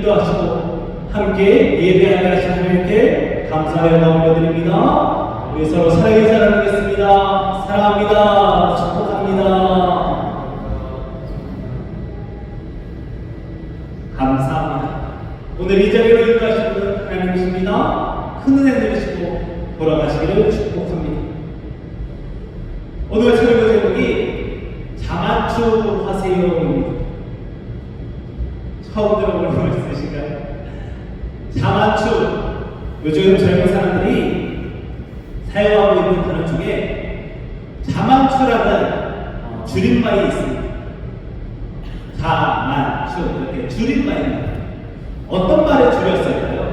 인도하시고 함께 예배하게 하신 하나님께 감사의 마음 올려드립니다. 우리 서로 사랑의 사랑하겠습니다. 사랑합니다. 축복합니다. 감사합니다. 오늘 이 자리로 인도하시는 하나님이십니다. 큰 은혜 누리시고 돌아가시기를 축복합니다. 오늘 설교 제목이 자만추 하세요입니다. 처음 들어보는 거 있으신가요? 자만추. 요즘 젊은 사람들이 사용하고 있는 단어 중에 자만추라는 줄임말이 있습니다. 자만추 이렇게 줄임말입니다. 어떤 말을 줄였을까요?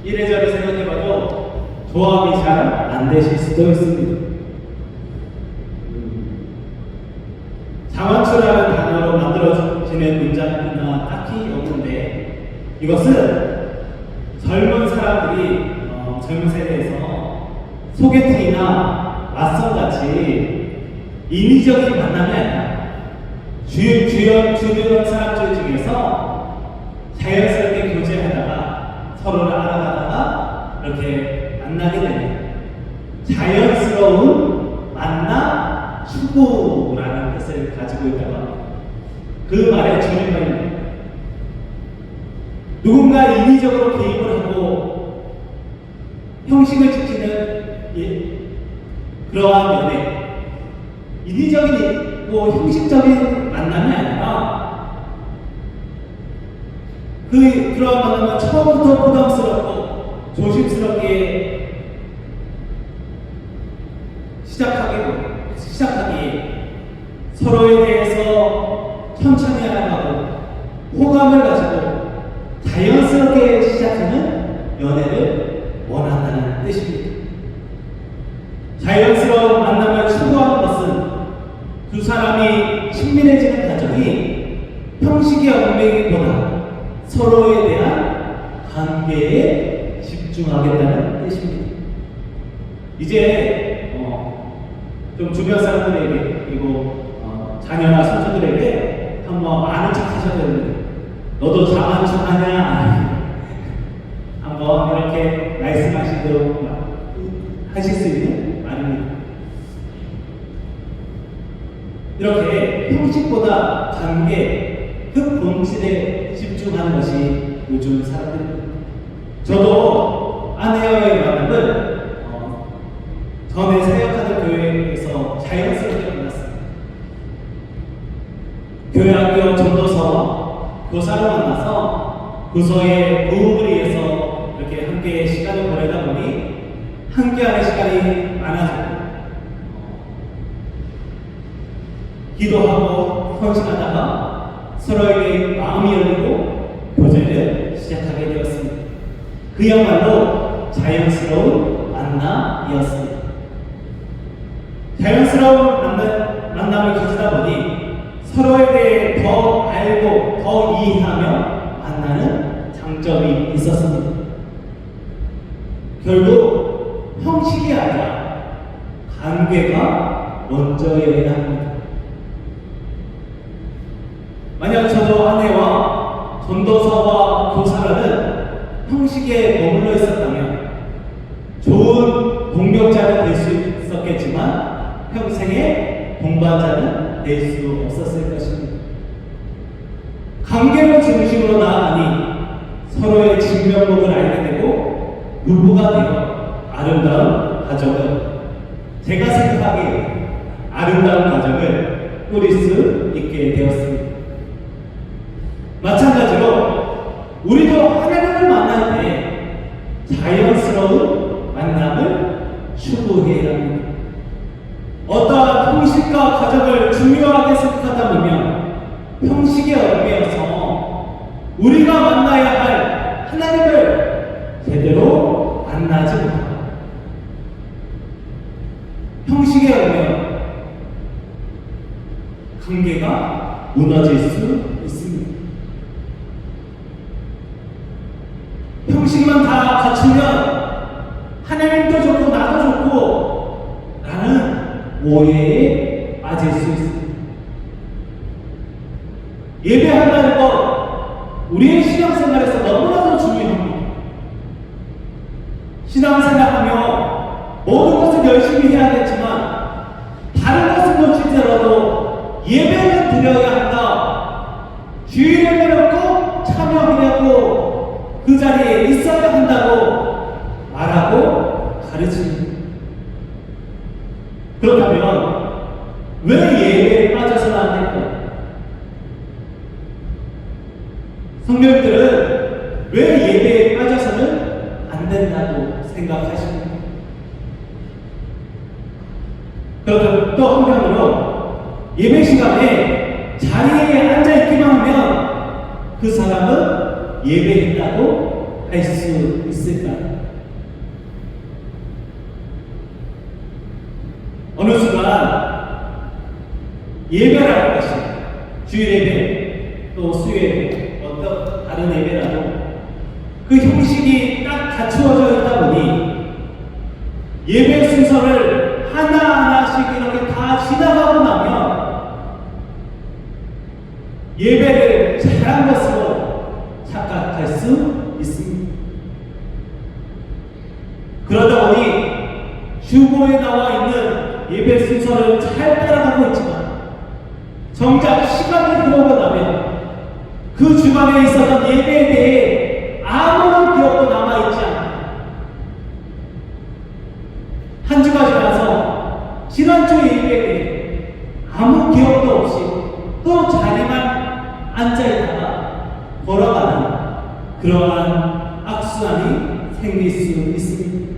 이래저래 생각해봐도 조합이 잘 안 되실 수도 있습니다. 자만추라는 단어로 만들어지는 문장이나 딱히 없는데, 이것은 젊은 사람들이 젊은 세대에서 소개팅이나 맞선같이 인위적인 만남이 아니라 주변 사람들 중에서 자연스럽게 교제하다가 서로를 알아가다가 이렇게 만나게 되는 자연스러운 만남 추구라는 뜻을 가지고 있다고 합니다. 그 말의 줄임말입니다. 누군가 인위적으로 개입을 하고 형식을 지키는 그러한 연애, 인위적이고 형식적인 만남이 아니라 그러한 만남은 처음부터 부담스럽고 조심스럽게 시작하기에 서로에 대해서 천천히 알아가고 호감을 가지고 자연스럽게 시작하는 연애를 원한다는 뜻입니다. 자연스러운 만남을 추구하는 것은 두 사람이 친밀해지는 과정이 형식의 얽매이기보다 서로에 대한 관계에 집중하겠다는 뜻입니다. 이제 좀 주변 사람들에게 그리고 자녀나 손주들에게 한번 아는 척 하셔야 되는데, 너도 자만추 하냐? 한번 이렇게 말씀하시도록 하실 수 있는 말입니다. 이렇게 형식보다 관계, 그 본질에 집중하는 것이 요즘 사람들입니다. 저도 아내와의 만남을 전에 사역하는 교회에서 자연스럽게 만났습니다. 교회학교 전도서 교사를 만나서 교서의 부흥을 위해서 이렇게 함께 시간을 보내다 보니 함께하는 시간이 많아졌고, 기도하고 헌신하다가 서로에게 마음이 열리고 교제를 시작하게 되었습니다. 그야말로 자연스러운 만남이었습니다. 자연스러운 만남을 가지다 보니 서로에 대해 더 알고 더 이해하며 만나는 장점이 있었습니다. 결국 형식이 아니라 관계가 먼저여야 합니다. 만약 저도 아내와 전도서와 교사라는 형식에 머물러 있었다면 좋은 동역자는 될 수 있었겠지만 평생의 동반자는 될 수 없었을 것입니다. 관계를 중심으로 나아가니 서로의 진면목을 알게 되고 부부가 되어 아름다운 가정을, 제가 생각하기에 아름다운 가정을 꾸릴 수 있게 되었습니다. 마찬가지로 우리도 하나님을 만날 때 자연스러운 만남을 추구해야 합니다. 어떠한 형식과 과정을 중요하게 생각하다 보면 형식에 얽매여서 우리가 만나야 할 하나님을 제대로 만나지 못합니다. 형식에 얽매여 관계가 무너질 수 있습니다. 형식만 다 갖추면 하나님도 좋고 나도 좋고 라는 오해에 빠질 수 있습니다. 예배한다는 것, 우리의 신앙생활에서 너무나도 중요합니다. 신앙생활하며 모든 것을 열심히 해야겠지만 다른 것은 놓치더라도 예배는 드려야 한다. 주일에는 꼭 참여하려고 그 자리에 있어야 한다고 말하고 가르칩니다. 그렇다면 왜 예배에 빠져서는 안 될까요? 성도님들은 왜 예배에 빠져서는 안 된다고 생각하십니까? 그렇다면 또 한편으로 예배 시간에 자리에 앉아있기만 하면 그 사람은 예배했다고 할 수 있을까요? 어느 순간 예배라는 것이 주일 예배 또 수요 예배 어떤 다른 예배라도 그 형식이 딱 갖추어져 있다 보니 예배 순서를 하나하나씩 이렇게 다 지나가고 나면 예배를 잘한 것으로 착각할 수 있습니다. 그러다 보니 주보에 나와 있는 예배 순서를 잘 따라가고 있지만 정작 시간이 흐르고 나면 그 주간에 있었던 예배에 대해 아무런 기억도 남아있지 않아요. 한 주가 지나서 지난주 예배에 대해 아무 기억도 없이 또 자리만 앉아있다가 걸어가는 그러한 악순환이 생길 수 있습니다.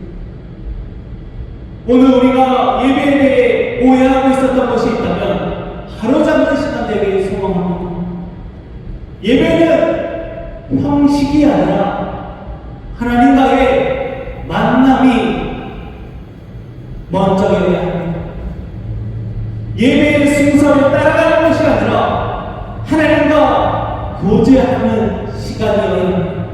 오늘 우리가 예배에 대해 오해하고 있었던 것이 있다면 바로잡는 시간 되길 소망합니다. 예배는 형식이 아니라 하나님과의 만남이 먼저여야 합니다. 예배의 순서를 따라가는 것이 아니라 하나님과 교제하는 시간이어야 합니다.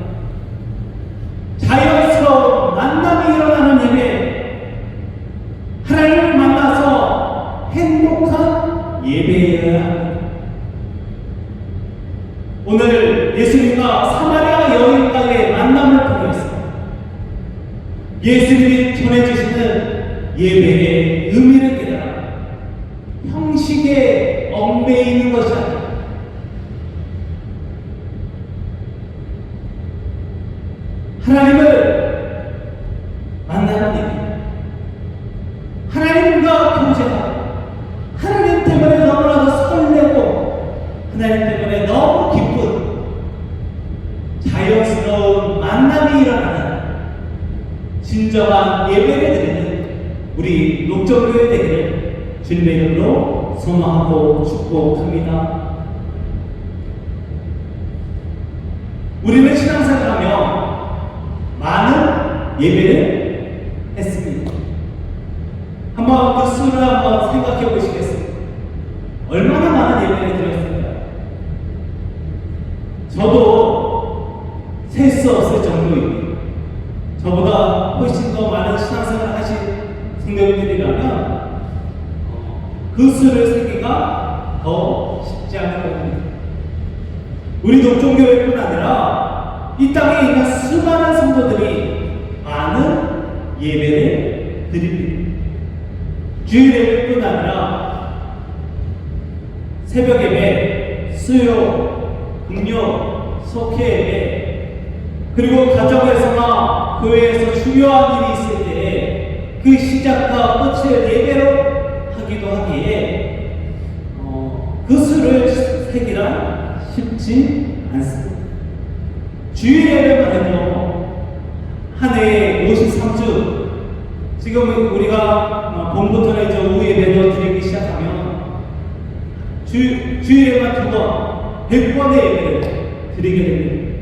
자연스러운 만남이 일어나는 예배, 하나님을 만나서 행복한 예배여야 합니다. 오늘 예수님과 사마리아 여인과의 만남을 통해서 예수님이 전해주시는 예배의 의미를 깨달아 형식에 얽매이는 것이 아니라 하나님을 만나는 예배, 하나님과 교제하고 하나님 때문에 너무나도 설레고 하나님 때문에 너무 기쁜 자연스러운 만남이 일어나는 진정한 예배를 드리는 우리 녹정교회 되기를 주님의 이름으로 소망하고 축복합니다. 우리는 신앙생활하며 많은 예배를 했습니다. 한번 그 수를 한번 생각해 보시겠습니다. 얼마나 많은 예배를 드렸을까요? 저도 셀 수 없을 정도입니다. 저보다 훨씬 더 많은 신앙생활을 하신 성도님들이라면 그 수를 세기가 더 쉽지 않을 겁니다. 우리 녹종교회뿐 아니라 이 땅에 있는 수많은 성도들이 많은 예배를 드립니다. 주일 예배뿐 아니라 새벽 예배, 수요, 금요, 속회 예배, 그리고 가정에서나 교회에서 중요한 일이 있을 때 그 시작과 끝을 예배로 하기도 하기에 그 수를 세기란 쉽지 않습니다. 주일 예배만 해도 한 해에 53주, 지금 우리가 봄부터는 이제 오후 예배도 드리기 시작하면 주일에만 두 번, 100번의 예배를 드리게 됩니다.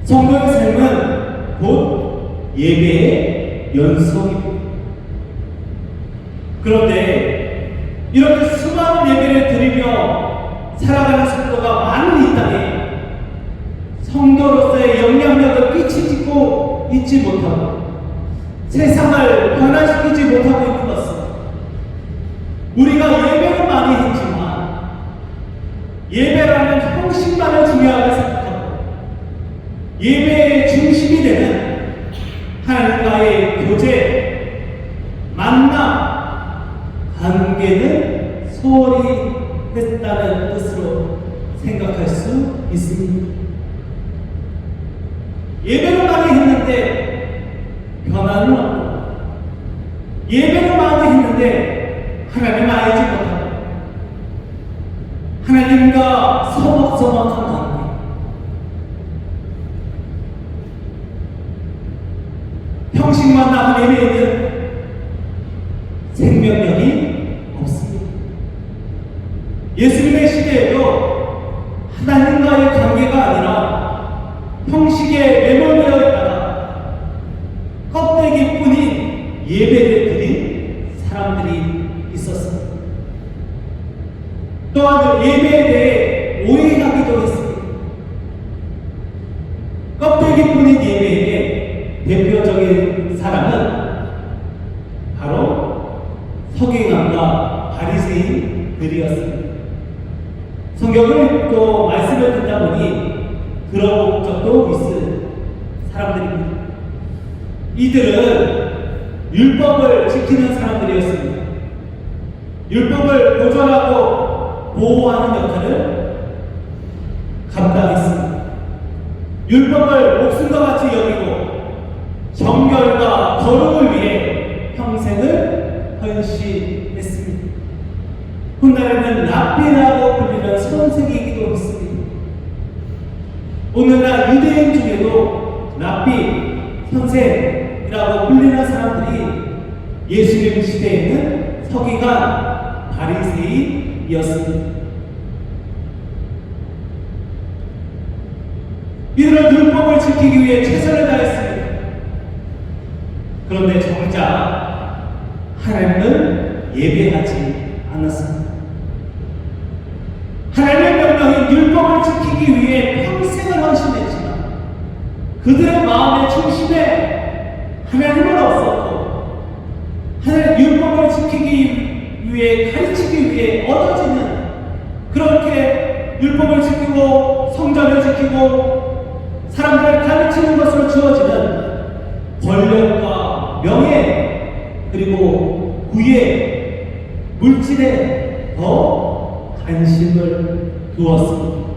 성도의 삶은 곧 예배의 연속입니다. 그런데 이렇게 수많은 예배를 드리며 살아가는 성도가 많은 이 땅에 성도로서의 영향력을 끼치고 있지 못하고 세상을 변화시키지 못하고 있는 것은 우리가 예배를 많이 했지만 예배라는 형식만을 중요하게 생각하고 예배의 중심이 되는 하나님과의 교제, 만남, 관계는 소홀히 했다는 뜻으로 생각할 수 있습니다. 예배를 많이 했는데 변화는 없고 예배를 많이 했는데 하나님 알지 못하고 하나님과 서먹서먹한 관계, 형식만 남은 예배에는 생명력이 없습니다. 예수님의 시대에도 하나님과의 관계가 아니라 형식에 매몰되어 있다가 껍데기뿐인 예배를 드린 사람들이 있었습니다. 또한 예배에 대해 오해하기도 했습니다. 껍데기뿐인 예배의 대표적인 사람은 바로 서기관과 바리새인들이었습니다. 성경을 읽고 말씀을 듣다 보니 그런 적도 있을 사람들입니다. 이들은 율법을 지키는 사람들이었습니다. 율법을 보존하고 보호하는 역할을 감당했습니다. 율법을 목숨과 같이 여기고 정결과 거룩을 위해 평생을 헌신했습니다. 훗날에는 랍비라고 불리는 선생이기도 했습니다. 오늘날 유대인 중에도 랍비, 선생이라고 불리는 사람들이 예수님 시대에는 서기관, 바리새인이었습니다. 이들은 율법을 지키기 위해 최선을 다했습니다. 그런데 정작 하나님을 예배하지 않았습니다. 하나님의 명령인 율법을 지키기 위해 평생을 헌신했지만 그들의 마음의 중심에 하나님은 없었고 하나님의 율법을 지키기 위해 가르치기 위해 얻어지는 그렇게 율법을 지키고 성전을 지키고 사람들을 가르치는 것으로 주어지는 권력과 명예 그리고 부의 물질에 더 관심을 두었습니다.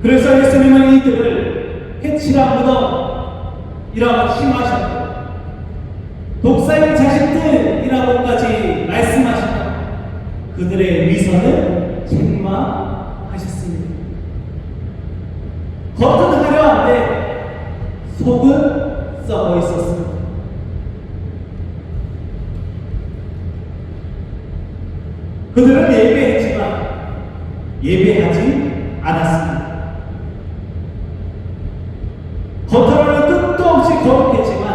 그래서 예수님은 이들을 해치라 무덤이라고 칭하셨고 독사의 자식들이라고까지 말씀하셨고 그들의 위선을 책망하셨습니다. 겉은 화려한데 속은 썩어 있었습니다. 그들은 예배했지만 예배하지 않았습니다. 겉으로는 끝도 없이 거룩했지만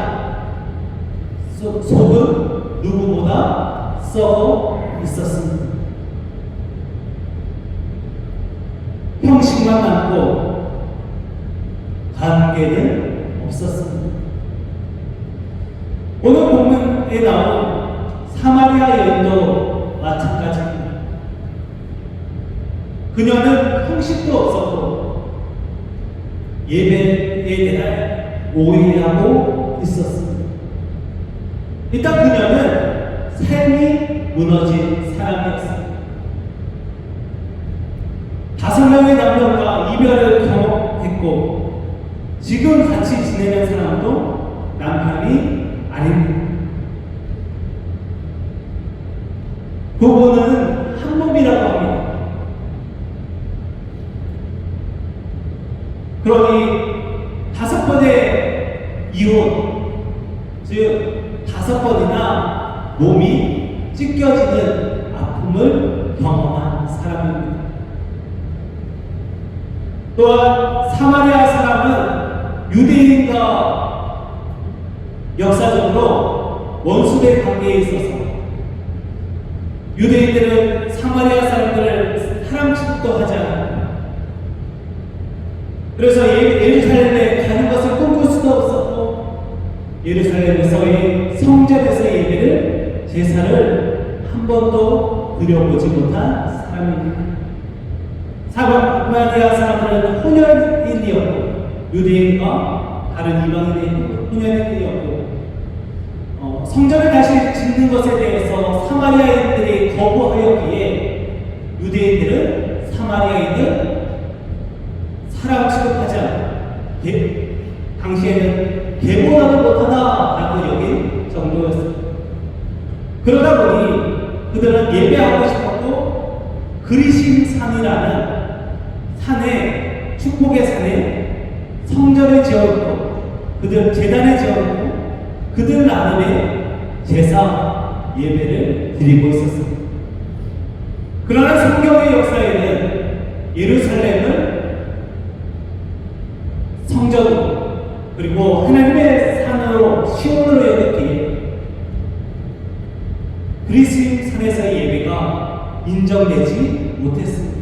속은 누구보다 썩어 있었습니다. 형식만 남고 관계는 없었습니다. 오늘 본문에 나온 사마리아 여인도 마찬가지입니다. 그녀는 형식도 없었고 예배에 대한 오해하고 있었습니다. 일단 그녀는 삶이 무너진 사람이었습니다. 5명의 남편과 이별을 경험했고 지금 같이 지내는 사람도 남편이 아닙니다. 부부는 한 몸이라고 합니다. 그러니 5번의 이혼, 즉 5번이나 몸이 찢겨지는 아픔을 경험한 사람입니다. 또한 사마리아 사람은 유대인과 역사적으로 원수된 관계에 있어서 유대인들은 사마리아 사람들을 사람 취급도 하지 않았고 그래서 예루살렘에 가는 것을 꿈꿀 수도 없었고 예루살렘에서의 성전에서의 예배를 제사를 한 번도 번도 드려보지 못한 사람입니다. 사마리아 사람들은 혼혈인이었고 유대인과 다른 이방인의 혼혈인이었고 성전을 다시 짓는 것에 대해서 사마리아인들이 거부하였기에 유대인들은 사마리아인을 사람 취급하지 않고 당시에는 계보라도 못하다라고 여긴 정도였습니다. 그러다 보니 그들은 예배하고 싶었고 그리심산이라는 산에 축복의 산에 성전을 지었고 그들 제단을 지었고 그들 나름의 제사 예배를 드리고 있었습니다. 그러나 성경의 역사에는 예루살렘을 성전으로 그리고 하나님의 산으로 시온으로 여겼기에 그리스임 산에서의 예배가 인정되지 못했습니다.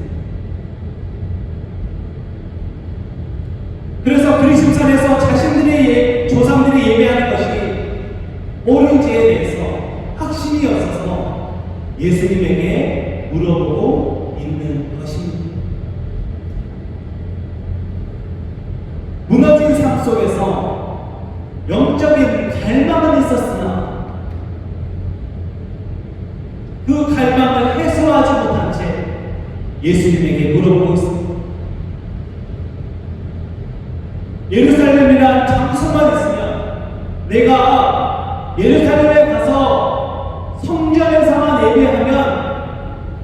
그래서 그리스임 산에서 자신들의 조상들이 예배하는 것이 옳은지에 대해서 확신이 없어서 예수님에게 물어보고 있는 것입니다. 무너진 삶 속에서 영적인 갈망은 있었으나 그 갈망을 해소하지 못한 채 예수님에게 물어보고 있습니다. 예루살렘이란 장소만 있으면 내가 예루살렘에 가서 성전에서만 예배하면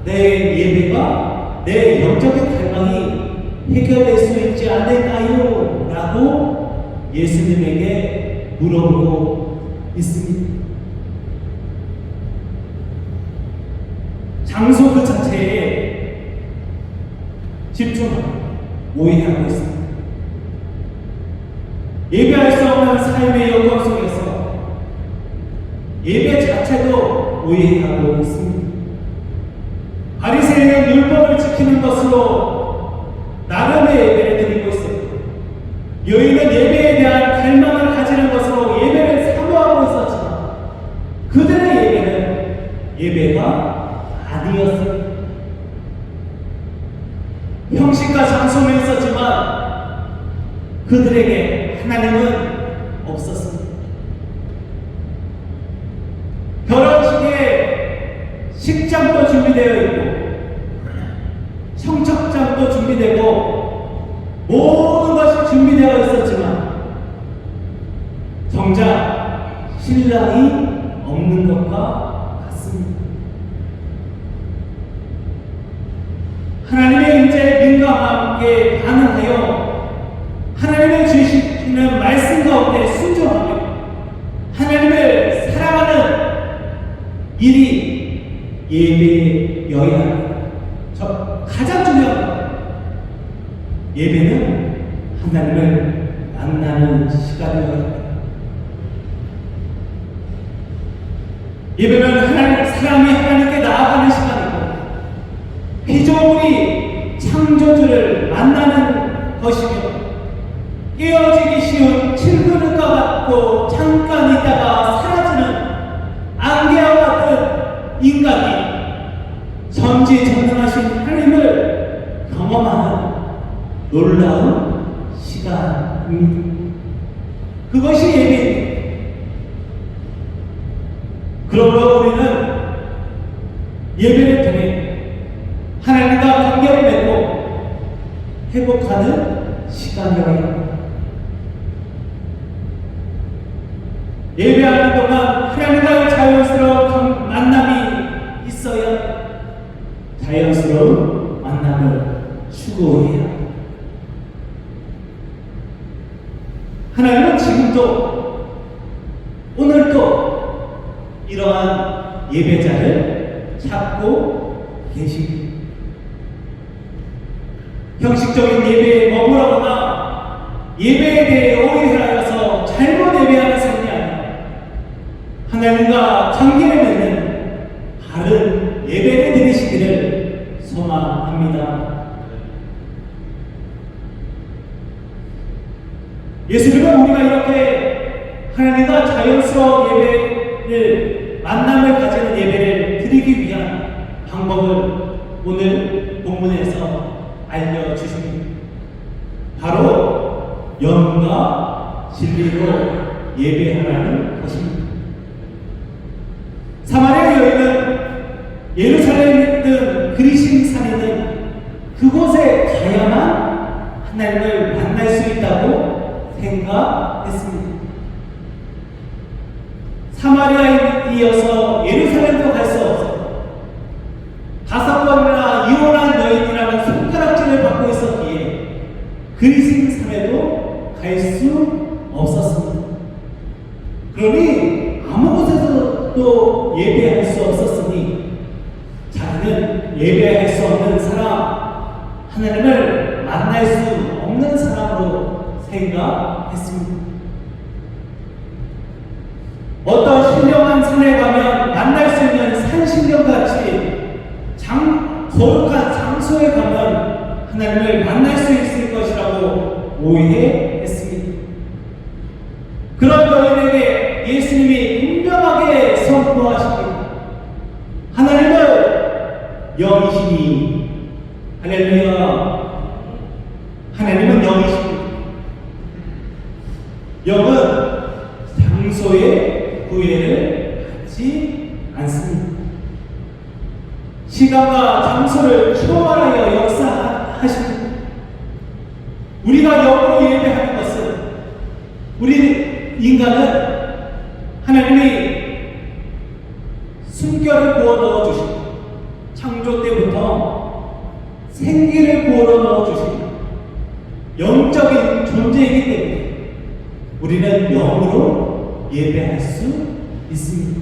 내 예배가 내 영적인 갈망이 해결될 수 있지 않을까요? 라고 예수님에게 물어보고 있습니다. 장소 그 자체에 집중하고 오해하고 있습니다. 예배할 수 없는 삶의 여건 속에서 예배 자체도 오해하고 있습니다. 바리새인은 율법을 지키는 것으로 나름의 예배를 드리고 있었고 여인은 예배에 대한 갈망을 가지는 것으로 예배를 사모하고 있었지만 그들의 예배는 예배가 아니었습니다. 형식과 장소는 있었지만 그들에게 하나님은 없었습니다. 결혼식에 식장도 준비되어 있고 청첩장도 준비되고 모든 것이 준비되어 있었지만 정작 신랑이 없는 것과 같습니다. 하나님의 인자에 민감하게 반응하여 하나님의 주시는 말씀 가운데 순종하며 하나님을 사랑하는 일이 예배여야 합니다. 가장 중요합니다. 예배는 하나님을 만나는 시간이어야 합니다. 예배는 사람이 하나님께 나아가는 시간이고 피조물이 창조주를 만나는 것이며 깨어지기 쉬운 칠그릇과 같고 잠깐 있다가 사라지는 안개와 같은 인간이 전지전능하신 하나님을 경험하는 놀라운 시간입니다. 그것이 예배입니다. 그러므로 우리는 예배를 통해 하나님과 관계를 맺고 회복하는 시간이어야 합니다. 예배하는 동안 하나님과의 자연스러운 만남이 있어야 자연스러운 만남을 추구해야 합니다. 하나님은 지금도 오늘도 이러한 예배자를 찾고 계십니다. 형식적인 예배에 머무르거나 예배에 대해 오해하여서 잘못 예배하는 삶이 아니라 하나님과 관계를 맺는 바른 예배를 드리시기를 소망합니다. 예수님은 우리가 이렇게 하나님과 자연스러운 예배를 만남을 가지는 예배를 드리기 위한 방법을 오늘 본문에서 알려주십니다. 바로 영과 진리로 예배하라는 것입니다. 사마리아 여인은 예루살렘이든 그리심 산이든 그곳에 가야만 하나님을 만날 수 있다고 생각했습니다. 사마리아에 이어서 예루살렘도 갈 수 없었고 5번이나 이혼한 여인이라는 손가락질을 받고 있었기에 그리심 산에도 갈 수 없었습니다. 그러니 아무 곳에서도 예배할 수 없었으니 자기는 예배할 수 없는 사람, 하나님을 만날 수 없는 사람으로 생각했습니다. 어떤 신령한 산에 가면 만날 수 있는 산신령같이 거룩한 장소에 가면 하나님을 만날 수 있을 것이라고 오해했습니다. 그런 여인에게 예수님이 분명하게 선포하십니다. 하나님은 영이시니, 할렐루야. 하나님은 영이십니다. 영은 장소에 구애를 받지 않습니다. 시간과 장소를 초월하여 역사하십니다. 우리가 영으로 예배하는 것은 우리 인간은 하나님이 숨결을 부어 넣어주시고 창조 때부터 생기를 부어 넣어주시고 영적인 존재이기 때문에 우리는 영으로 예배할 수 있습니다.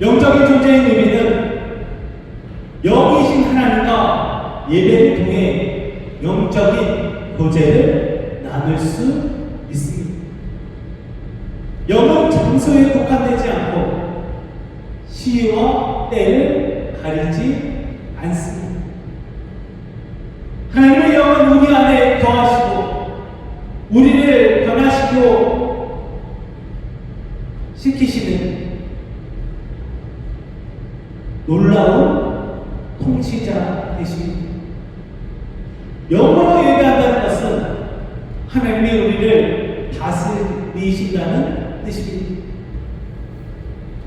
영적인 존재인 우리는 영이신 하나님과 예배를 통해 영적인 교제를 나눌 수 있습니다. 영은 장소에 국한되지 않고 시와 때를 가리지 않습니다. 하나님의 영은 우리 안에 거하시고 우리를 변화시키고 시키시는 놀라운 통치자 되십니다. 영으로 예배한다는 것은 하나님이 우리를 다스리신다는 뜻입니다.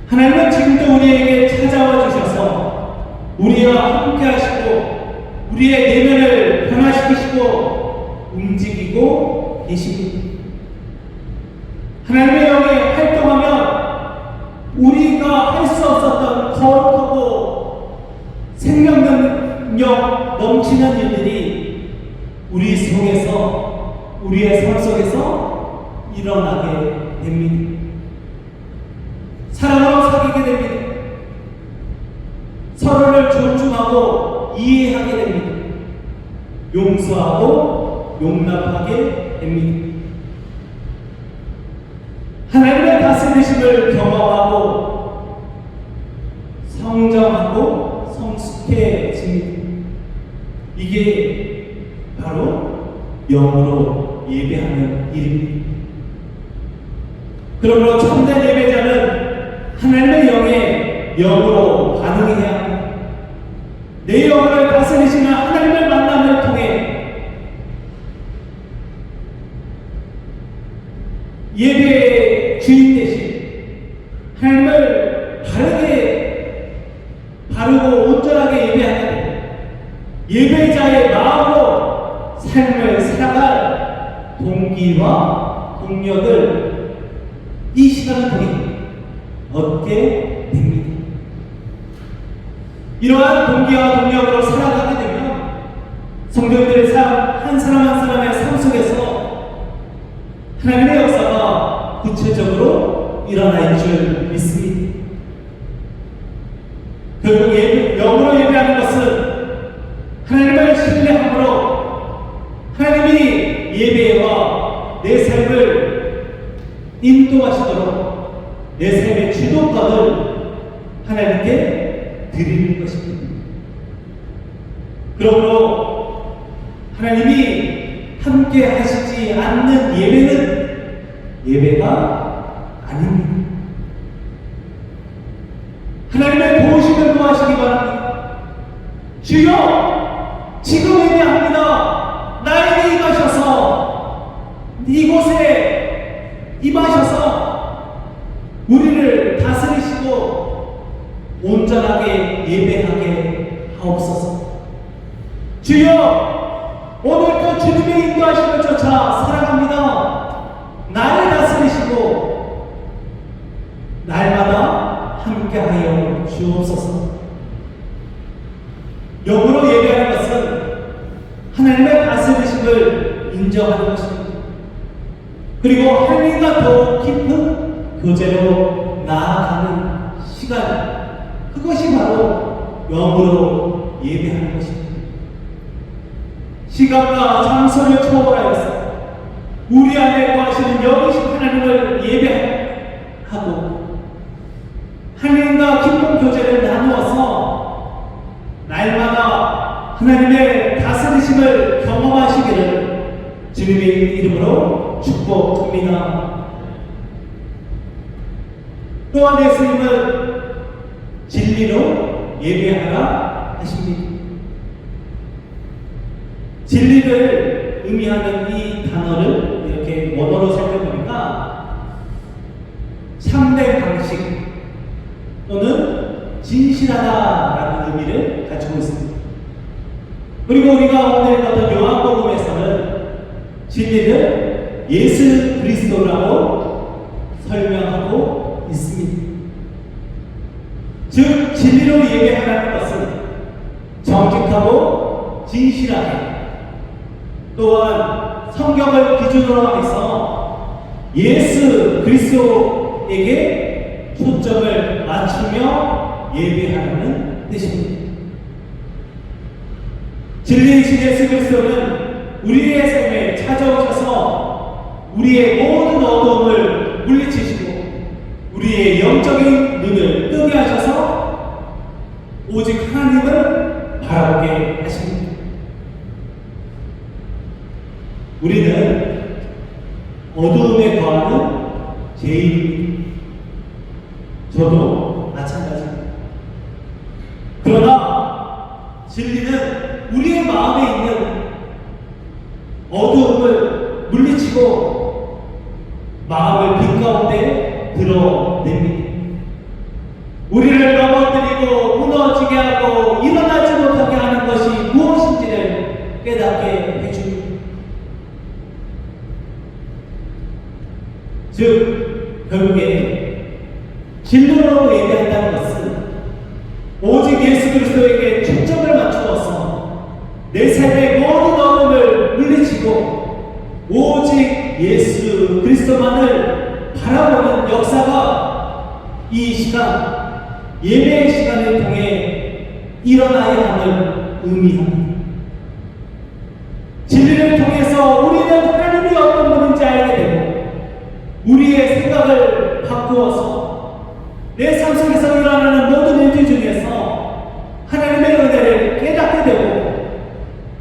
하나님은 지금도 우리에게 찾아와 주셔서 우리와 함께 하시고 우리의 내면을 변화시키시고 움직이고 계십니다. 하나님의 영이 활동하면 우리가 할 수 없었던 거룩하고 생명력 넘치는 일들이 우리 속에서, 우리의 삶 속에서 일어나게 됩니다. 사랑으로 사귀게 됩니다. 서로를 존중하고 이해하게 됩니다. 용서하고 용납하게 됩니다. 하나님의 다스리심을 경험하고 성장하고 성숙해집니다. 이게 바로 영으로 예배하는 일입니다. 그러므로 참된 예배자는 하나님의 영에 영으로 반응해야 합니다. 내 영혼을 다스리시는 하나님의 만남을 통해 예배의 주인 되신 하나님을 바르고 온전하게 예배하는 예배자의 마음으로 삶을 살아갈 동기와 동력을 이 시간을 통해 얻게 됩니다. 이러한 동기와 동력으로 살아가게 되면 성도님들의 삶, 한 사람 한 사람의 삶 속에서 하나님의 역사가 구체적으로 일어날 줄 믿습니다. 결국 영으로 예배하는 것은 하나님을 신뢰함으로 하나님이 예배와 내 삶을 인도하시도록 내 삶의 주도권을 하나님께 드리는 것입니다. 그러므로 하나님이 함께 하시지 않는 예배는 예배가 아닙니다. 하나님의 도우심을 구하시기 바랍니다. 주여, 지금 예배합니다. 나에게 임하셔서, 이곳에 임하셔서 우리를 다스리시고 온전하게 예배하게 하옵소서. 주여, 오늘도 주님의 인도하심을 쫓아 살아갑니다. 나를 다스리시고 날마다 함께하여 주옵소서. 영으로 예배하는 것은 하나님의 다스리심을 인정하는 것입니다. 그리고 하나님과 더 깊은 교제로 나아가는 시간, 그것이 바로 영으로 예배하는 것입니다. 시간과 장소를 초월하여서 우리 안에 거하시는 영이신 하나님을 예배하고 하나님과 깊은 교제를 나누어서 날마다 하나님의 다스리심을 경험하시기를 주님의 이름으로 축복합니다. 또한 예수님은 진리로 예배하라 하십니다. 진리를 의미하는 이 단어를 이렇게 원어로 살펴보니까 참된 방식 또는 진실하다라는 의미를 가지고 있습니다. 그리고 우리가 오늘 읽었던 요한복음에서는 진리를 예수 그리스도라고 설명하고 있습니다. 즉 진리로 예배하라는 것은 정직하고 진실하게, 또한 성경을 기준으로 해서 예수 그리스도에게 초점을 맞추며 예배하는 뜻입니다. 진리이신 예수 그리스도는 우리의 삶에 찾아오셔서 우리의 모든 어두움을 물리치시고 우리의 영적인 눈을 뜨게 하셔서 오직 하나님을 바라보게 하십니다. 우리는 어두움에 거하는 죄인입니다. 저도 마찬가지입니다. 그러나 진리는 우리의 마음에 있는 어두움을 물리치고 마음을 빛 가운데 드러냅니다. 우리를 넘어뜨리고 무너지게 하고 일어나지 못하게 하는 것이 무엇인지를 깨닫게 해줍니다. 즉 결국에 진리로 예배한다는 것은 오직 예수 그리스도에게 초점을 맞추어서 내 삶의 모든 어둠을 물리치고 오직 예수 그리스도만을 바라보는 역사가 이 시간 예배의 시간을 통해 일어나야 함을 의미합니다. 진리를 통해서 우리는 하나님이 어떤 분인지 알게 되고 우리의 생각을 바꾸어서 내 삶 속에서 일어나는 모든 일들 중에서 하나님의 은혜를 깨닫게 되고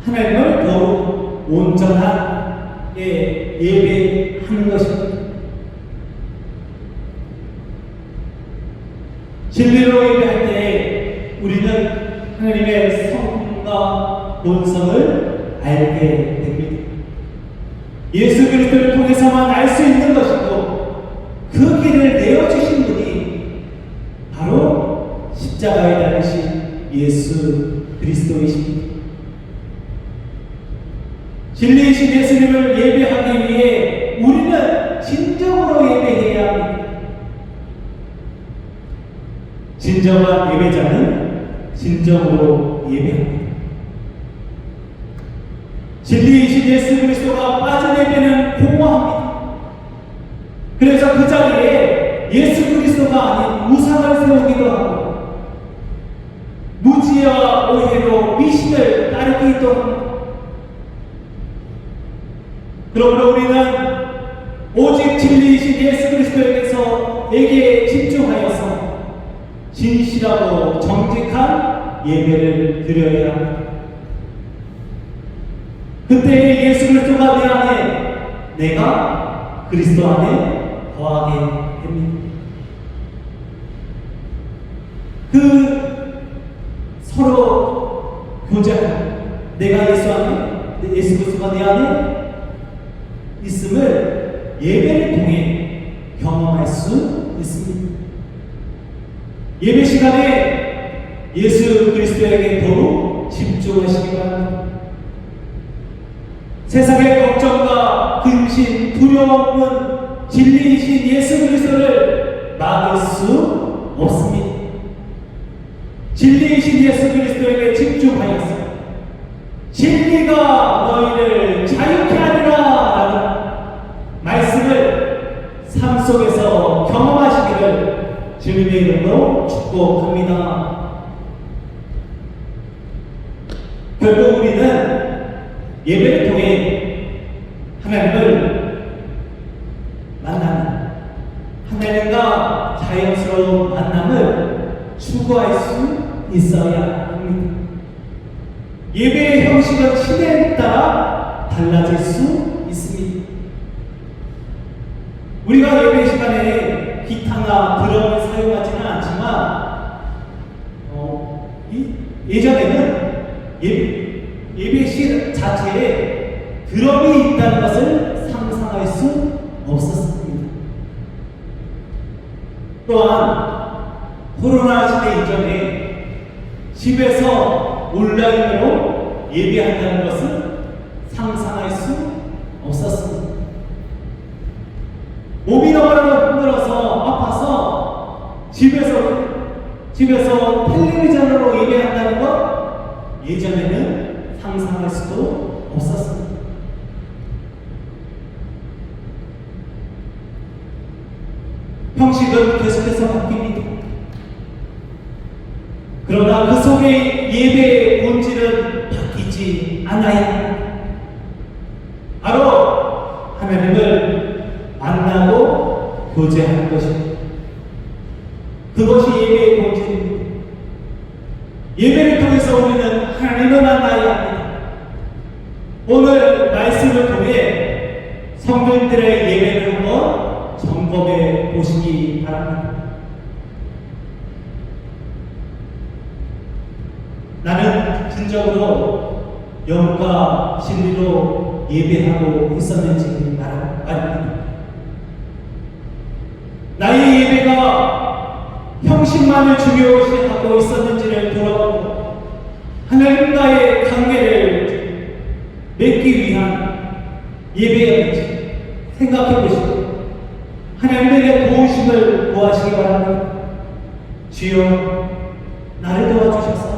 하나님을 더욱 온전하게 예배하는 것입니다. 진리로 예배할 때 우리는 하나님의 성과 본성을 알게 됩니다. 예수 그리스도를 통해서만 알 수 있는 것이고 그 길을 내어주신 분이 바로 십자가에 달리신 예수 그리스도이십니다. 진리이신 예수님을 예배하기 위해 우리는 진정으로 예배해야 합니다. 진정한 예배자는 진정으로 예배합니다. 진리이신 예수 그리스도가 빠진 예배는 공허합니다. 그래서 그 자리에 예수 그리스도가 아닌 우상을 세우기도 하고 무지와 오해로 미신을 따르기도 합니다. 그러므로 우리는 오직 진리이신 예수 그리스도에게 집중하여서 진실하고 정직한 예배를 드려야 합니다. 그때 예수 그리스도가 내 안에, 내가 그리스도 안에 거하게 됩니다. 그 서로 교제하는 내가 예수 안에, 예수 그리스도가 내 안에 있음을 예배를 통해 경험할 수 있습니다. 예배 시간에 예수 그리스도에게 더욱 집중하시기 바랍니다. 세상의 걱정과 근심, 두려움은 진리이신 예수 그리스도를 막을 수 없습니다. 진리이신 예수 그리스도에게 집중하였습니다. 진리가 너희를 자유케 하리라 라는 말씀을 삶 속에서 경험하시기를 주님의 이름으로 축복합니다. 결국 우리는 예배를 통해 하나님을 만나는, 하나님과 자연스러운 만남을 추구할 수 있어야 합니다. 예배의 형식은 시대에 따라 달라질 수 있습니다. 우리가 예배 시간에 기타나 드럼을 사용하지는 않지만 예전에는 예배 시 자체에 드럼이 있다는 것을 상상할 수 없었습니다. 또한 코로나 시대 이전에 집에서 온라인으로 예배한다는 것을 상상할 수 없었습니다. 몸이 너무나 힘들어서 아파서 집에서 텔레비전으로 예배한다는 것 예전에는 상상할 수도 없었습니다. 형식은 계속해서 바뀝니다. 그러나 그 속에 예배의 본질은 바뀌지 않아야 바로 하나님을 만나고 교제하는 것입니다. 그것이 예배의 본질입니다. 예배를 통해서 우리는 하나님을 만나야 합니다. 오늘 말씀을 통해 성도님들의 예배를 한번 점검해 보시기 바랍니다. 나는 진정으로 영과 진리로 예배하고 있었는지 말입니다. 나의 예배가 형식만을 중요시하고 있었는지를 돌아보고 하나님과의 관계를 맺기 위한 예배였는지 생각해 보시고 하나님에게 도우심을 구하시기 바랍니다. 주여 나를 도와주셔서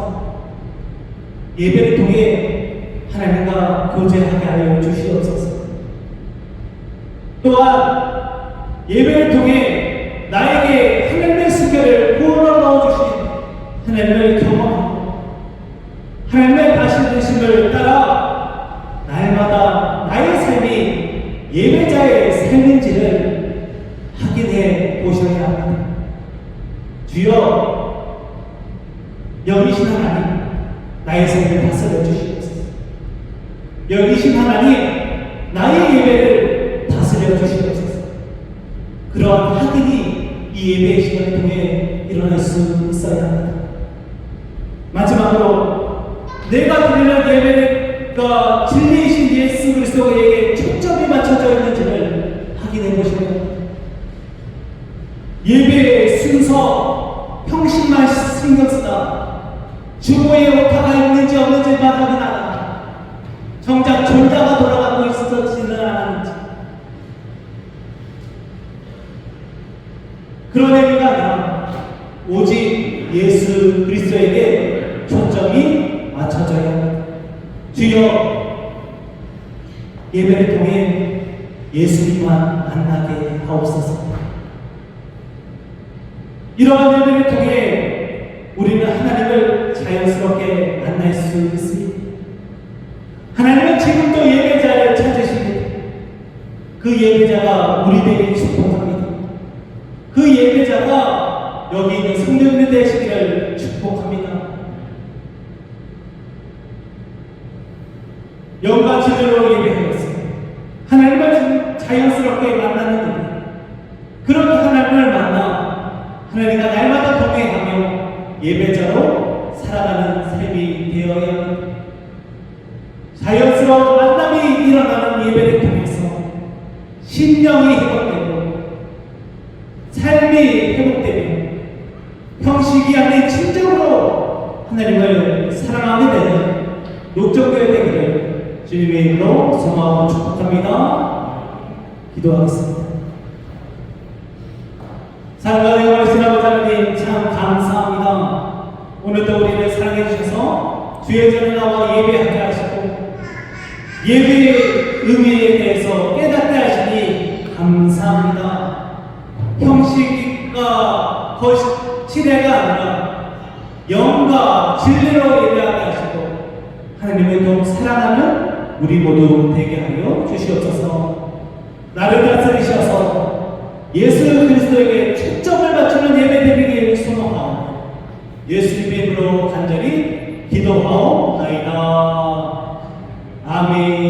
예배를 통해 하나님과 교제하게 하여 주시옵소서. 또한 예배를 통해 나에게 하나님의 숨결을 부어넣어 넣어주신 하나님을 경험하고 하나님의 다스리심을 따라 날마다 나의 삶이 예배자의 삶인지를 확인해 보셔야 합니다. 주여 영이신 하나님 나의 삶을 다스려 주시옵소서. 여기신 하나님 나의 예배를 다스려 주시옵소서. 그러한 확인이 이 예배의 시간을 통해 일어날 수 있어야 합니다. 마지막으로 내가 드리는 예배가 진리이신 예수 그리스도에게 초점이 맞춰져 있는지를 확인해 보셔야 합니다. 예배의 순서 형식만 신경 쓰다 주보에 오타가 있는지 없는지만 확인하다 정작 졸다가 돌아가고 있었지는 않았는지 그런 의미가 아니라 오직 예수 그리스도에게 초점이 맞춰져야 합니다. 주여 예배를 통해 예수님만 만나게 하옵소서. 이러한 예배를 통해 우리는 하나님을 자연스럽게 만날 수 있습니다. 하나님은 지금도 예배자를 찾으십니다. 그 예배자가 우리에게 축복합니다. 그 예배자가 여기 있는 성도님들 되시기를 축복합니다. 영과 진리로 예배하였습니다. 하나님을 자연스럽게 만나는 것, 그렇게 하나님을 만나 하나님과 날마다 동행하며 예배자로 살아가는 삶이 되어야 합니다. 자연스러운 만남이 일어나는 예배를 통해서 심령이 회복되고 삶이 회복되며 형식이 아닌 진정으로 하나님을 사랑하게 되는 녹정교회 되기를 주님의 이름으로 소망하고 축복합니다. 기도하겠습니다. 사랑하는 영원하신 아버지 하나님 참 감사합니다. 오늘도 우리를 사랑해 주셔서 주의 전에 나와 예배하게 하시고 예배의 의미에 대해서 깨닫게 하시니 감사합니다. 형식과 거칠애가 아니라 영과 진리로 예배하게 하시고 하나님을 더욱 사랑하는 우리 모두 되게 하여 주시옵소서. 나를 다스리셔서 예수 그리스도에게 초점을 맞추는 예배 드리기를 소망하오. 예수님의 이름으로 간절히 기도하옵나이다. 아멘.